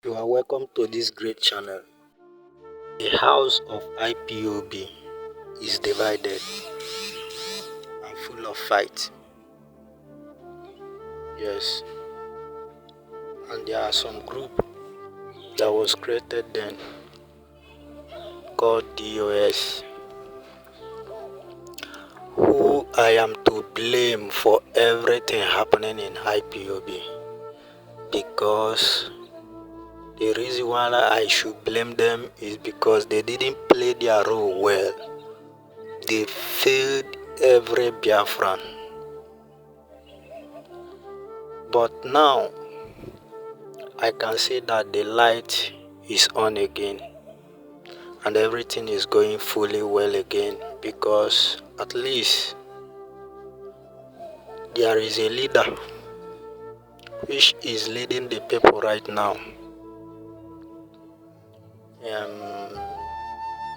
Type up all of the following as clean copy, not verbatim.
You are welcome to this great channel. The house of IPOB is divided and full of fight. Yes, and there are some group that was created then called DOS, who I am to blame for everything happening in IPOB, because the reason why I should blame them is because they didn't play their role well. They failed every Biafran. But now I can see that the light is on again and everything is going fully well again, because at least there is a leader which is leading the people right now.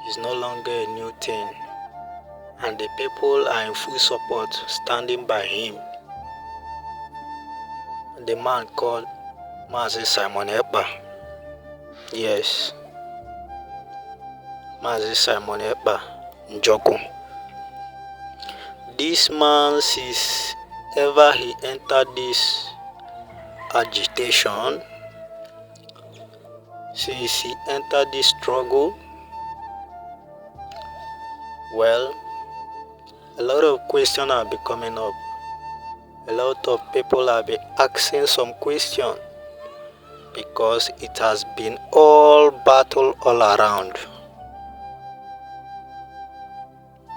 It's no longer a new thing, and the people are in full support, standing by him. The man called Mazi Ekpa. Yes, Mazi Ekpa Njoku. This man, since ever he entered this agitation, since he entered this struggle, well, a lot of questions are be coming up. A lot of people have been asking some questions, because it has been all battle all around.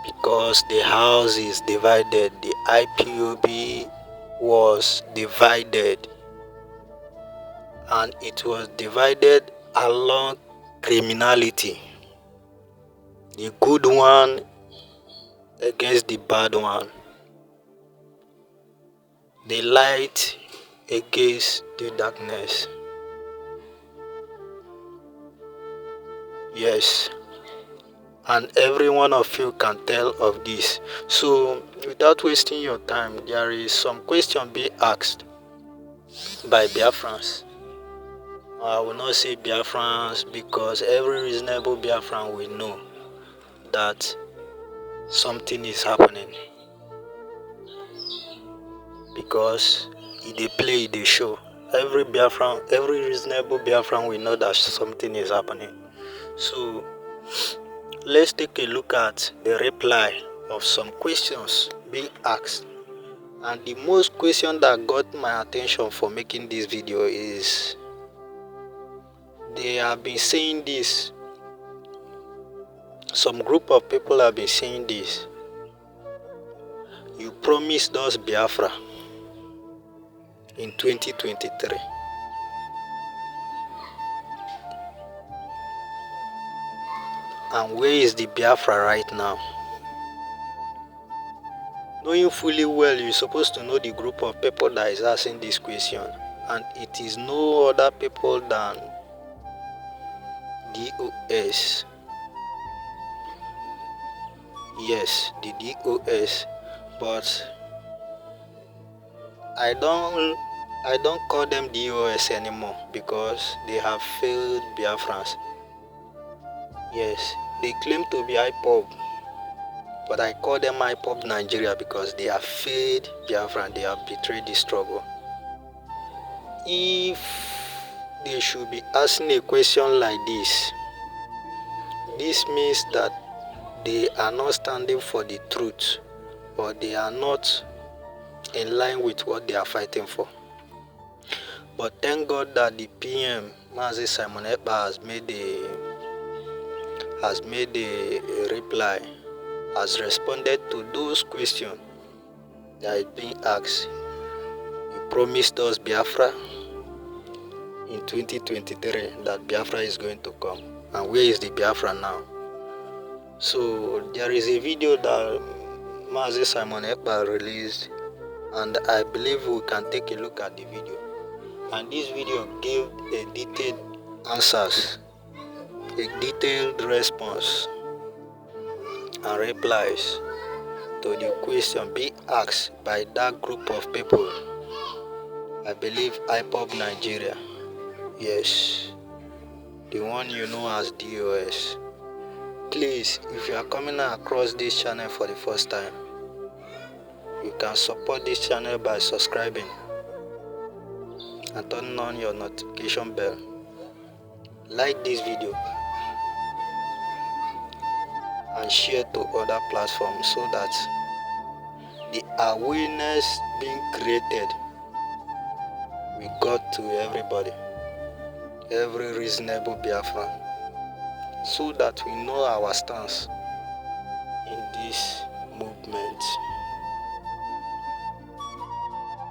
Because the house is divided, the IPOB was divided, and it was divided along criminality. The good one against the bad one. The light against the darkness. Yes. And every one of you can tell of this. So without wasting your time, there is some question being asked by Biafrans. I will not say Biafrans, because every reasonable Biafran will know that something is happening, because they play the show. Every Biafran, every reasonable Biafran will know that something is happening. So let's take a look at the reply of some questions being asked. And the most question that got my attention for making this video is, they have been saying this. Some group of people have been saying this. You promised us Biafra in 2023. And where is the Biafra right now? Knowing fully well, you're supposed to know the group of people that is asking this question. And it is no other people than DOS. Yes, the DOS. But I don't call them DOS anymore, because they have failed Biafrans. Yes, they claim to be IPOB, but I call them IPOB Nigeria, because they have failed Biafra. They have betrayed the struggle. If they should be asking a question like this means that they are not standing for the truth, or they are not in line with what they are fighting for. But thank God that the PM, Mazi Ekpa, has made a reply, has responded to those questions that is being asked. You promised us Biafra in 2023, that Biafra is going to come. And where is the Biafra now? So there is a video that Mazi Ekpa released, and I believe we can take a look at the video. And this video gave a detailed answers, a detailed response and replies to the question being asked by that group of people. I believe IPOB Nigeria. Yes. the one you know as DOS. Please, if you are coming across this channel for the first time, you can support this channel by subscribing and turning on your notification bell. Like this video and share to other platforms so that the awareness being created will got to everybody, every reasonable Biafran, so that we know our stance in this movement.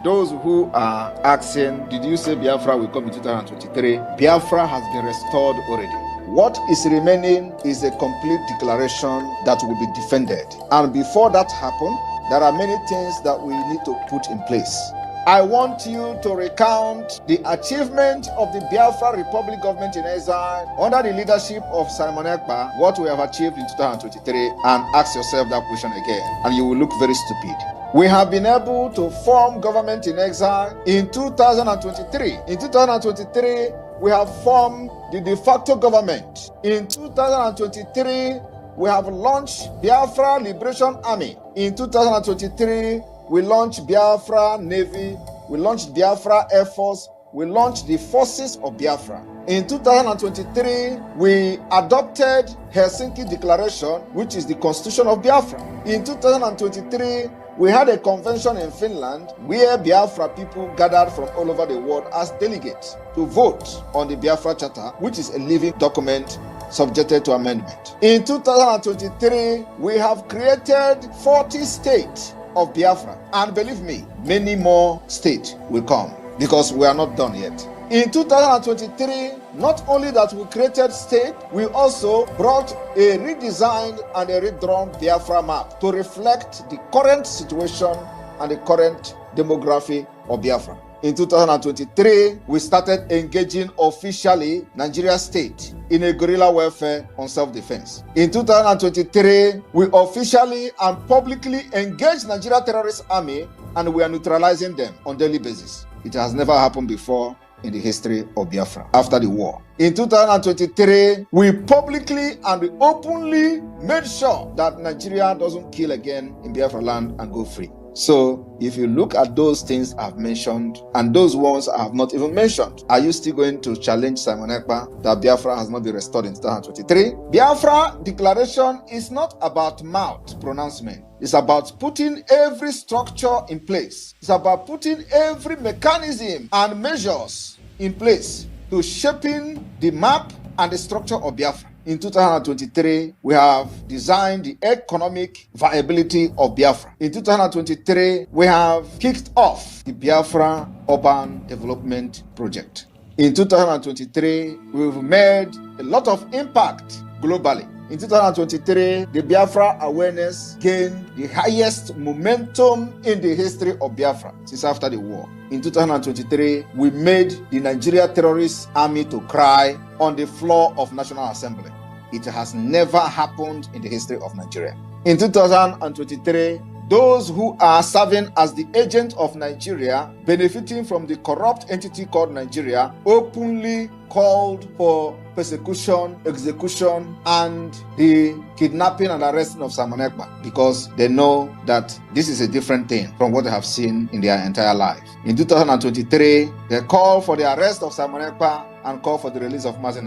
Those who are asking, did you say Biafra will come in 2023? Biafra has been restored already. What is remaining is a complete declaration that will be defended. And before that happens, there are many things that we need to put in place. I want you to recount the achievement of the Biafra Republic government in exile under the leadership of Simon Ekpa, what we have achieved in 2023, and ask yourself that question again, and you will look very stupid. We have been able to form government in exile in 2023. In 2023, we have formed the de facto government. In 2023, we have launched Biafra Liberation Army. In 2023, we launched Biafra Navy, we launched Biafra Air Force, we launched the forces of Biafra. In 2023, we adopted Helsinki Declaration, which is the constitution of Biafra. In 2023, we had a convention in Finland where Biafra people gathered from all over the world as delegates to vote on the Biafra Charter, which is a living document subjected to amendment. In 2023, we have created 40 states of Biafra, and believe me, many more states will come because we are not done yet. In 2023, not only that we created state, we also brought a redesigned and a redrawn Biafra map to reflect the current situation and the current demography of Biafra. In 2023, we started engaging officially Nigeria state in a guerrilla warfare on self-defense. In 2023, we officially and publicly engaged Nigeria terrorist army, and we are neutralizing them on daily basis. It has never happened before in the history of Biafra after the war. In 2023, we publicly and openly made sure that Nigeria doesn't kill again in Biafra land and go free. So, if you look at those things I've mentioned and those ones I have not even mentioned, are you still going to challenge Simon Ekpa that Biafra has not been restored in 2023? Biafra declaration is not about mouth pronouncement. It's about putting every structure in place. It's about putting every mechanism and measures in place to shaping the map and the structure of Biafra. In 2023, we have designed the economic viability of Biafra. In 2023, we have kicked off the Biafra Urban Development Project. In 2023, we've made a lot of impact globally. In 2023, the Biafra awareness gained the highest momentum in the history of Biafra since after the war. In 2023, we made the Nigeria terrorist army to cry on the floor of National Assembly. It has never happened in the history of Nigeria. In 2023, those who are serving as the agent of Nigeria, benefiting from the corrupt entity called Nigeria, openly called for persecution, execution, and the kidnapping and arresting of Simon Ekpa because they know that this is a different thing from what they have seen in their entire life. In 2023, they call for the arrest of Simon Ekpa and call for the release of Mazi.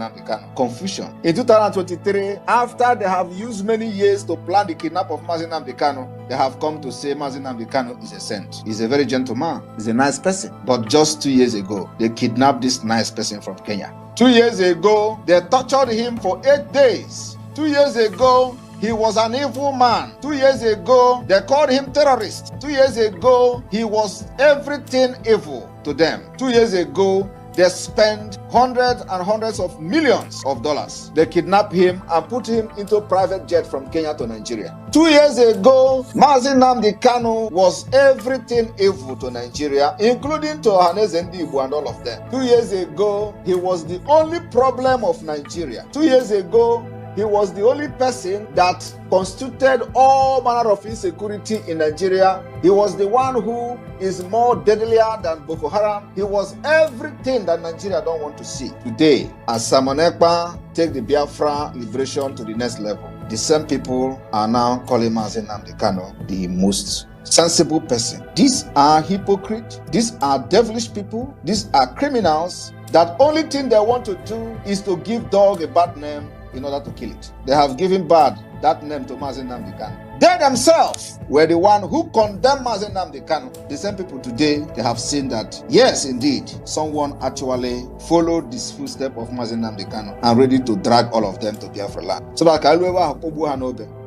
Confusion. In 2023, after they have used many years to plan the kidnap of Mazi, they have come to say Mazi is a saint. He's a very gentle man. He's a nice person. But just 2 years ago, they kidnapped this nice person from Kenya. 2 years ago, they tortured him for 8 days. 2 years ago, he was an evil man. 2 years ago, they called him terrorist. 2 years ago, he was everything evil to them. 2 years ago, they spent hundreds and hundreds of millions of dollars. They kidnapped him and put him into a private jet from Kenya to Nigeria. 2 years ago, Mazi was everything evil to Nigeria, including to Ohaneze Ndigbo and all of them. 2 years ago, he was the only problem of Nigeria. 2 years ago, he was the only person that constituted all manner of insecurity in Nigeria. He was the one who is more deadlier than Boko Haram. He was everything that Nigeria don't want to see. Today, as Simon Ekpa take the Biafra liberation to the next level, the same people are now calling Mazi Nnamdi Kanu the most sensible person. These are hypocrites. These are devilish people. These are criminals that only thing they want to do is to give dog a bad name in order to kill it. They have given that name to Mazi Nnamdi Kanu. They themselves were the one who condemned Mazi Nnamdi Kanu. The same people today, they have seen that, yes, indeed, someone actually followed this footstep of Mazi Nnamdi Kanu and ready to drag all of them to Biafra land. So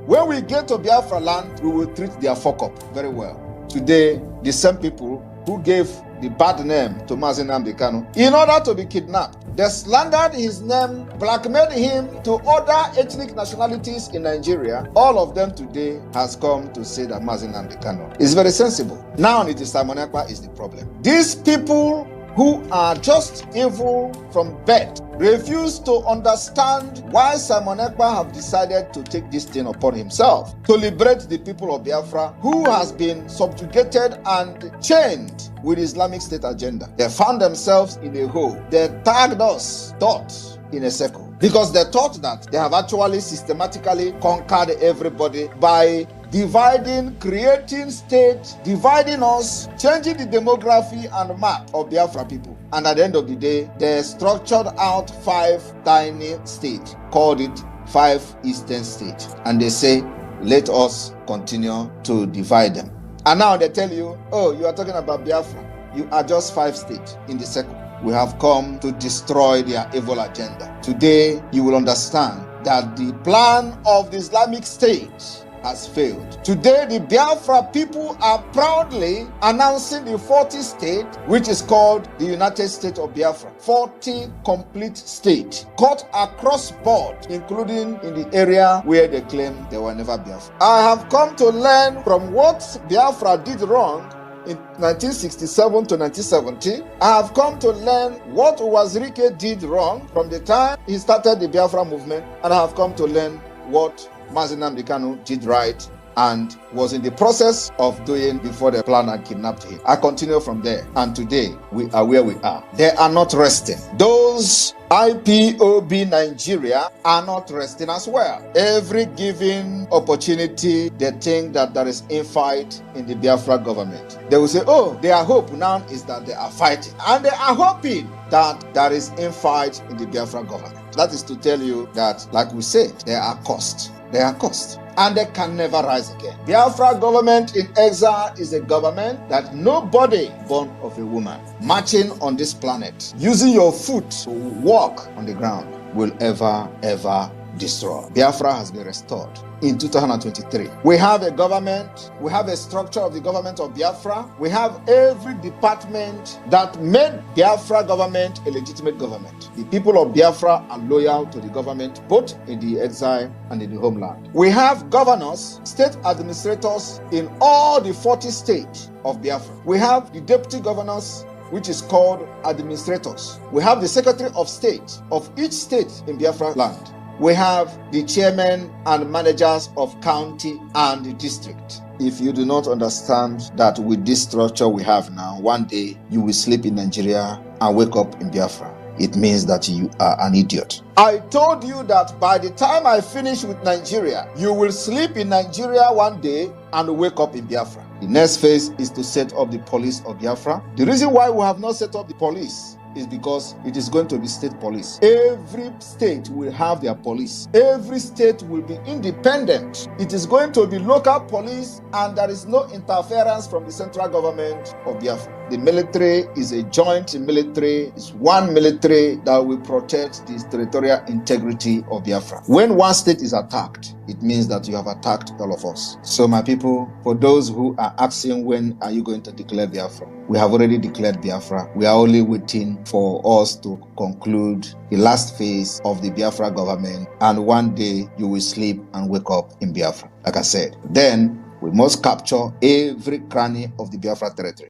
when we get to Biafra land, we will treat their fuck up very well. Today, the same people who gave the bad name to Mazi Nnamdi Kanu in order to be kidnapped, they slandered his name, blackmailed him to other ethnic nationalities in Nigeria. All of them today has come to say that Mazi Nnamdi Kanu is very sensible. Now it is Simon Ekpa is the problem. These people who are just evil from birth refuse to understand why Simon Ekpa have decided to take this thing upon himself to liberate the people of Biafra who has been subjugated and chained with Islamic State agenda. They found themselves in a hole. They tagged us, thought, in a circle, because they thought that they have actually systematically conquered everybody by dividing, creating state, dividing us, changing the demography and map of Biafra people. And at the end of the day, they structured out 5 tiny states, called it 5 Eastern states. And they say, let us continue to divide them. And now they tell you, oh, you are talking about Biafra. You are just 5 states in the circle. We have come to destroy their evil agenda. Today, you will understand that the plan of the Islamic State has failed. Today, the Biafra people are proudly announcing the 40th state, which is called the United States of Biafra. 40 complete states, cut across board, including in the area where they claim they were never Biafra. I have come to learn from what Biafra did wrong in 1967 to 1970. I have come to learn what Wazirike did wrong from the time he started the Biafra movement, and I have come to learn what Mazi Nnamdi Kanu did right and was in the process of doing before they planned and kidnapped him. I continue from there, and today we are where we are. They are not resting. Those IPOB Nigeria are not resting as well. Every given opportunity, they think that there is infight in the Biafra government. They will say, oh, their hope now is that they are fighting. And they are hoping that there is infight in the Biafra government. That is to tell you that, like we said, they are cursed. They are cursed. And they can never rise again. Biafra government in exile is a government that nobody born of a woman marching on this planet, using your foot to walk on the ground, will ever destroy. Biafra has been restored in 2023. We have a government, we have a structure of the government of Biafra, we have every department that made Biafra government a legitimate government. The people of Biafra are loyal to the government, both in the exile and in the homeland. We have governors, state administrators in all the 40 states of Biafra. We have the deputy governors, which is called administrators. We have the secretary of state of each state in Biafra land. We have the chairmen and managers of county and district. If you do not understand that with this structure we have now, one day you will sleep in Nigeria and wake up in Biafra, it means that you are an idiot. I told you that by the time I finish with Nigeria, you will sleep in Nigeria one day and wake up in Biafra. The next phase is to set up the police of Biafra. The reason why we have not set up the police is because it is going to be state police. Every state will have their police. Every state will be independent. It is going to be local police, and there is no interference from the central government of Biafra. The military is a joint military. It's one military that will protect the territorial integrity of Biafra. When one state is attacked, it means that you have attacked all of us. So my people, for those who are asking when are you going to declare Biafra, we have already declared Biafra. We are only waiting for us to conclude the last phase of the Biafra government, and one day you will sleep and wake up in Biafra. Like I said, then we must capture every cranny of the Biafra territory.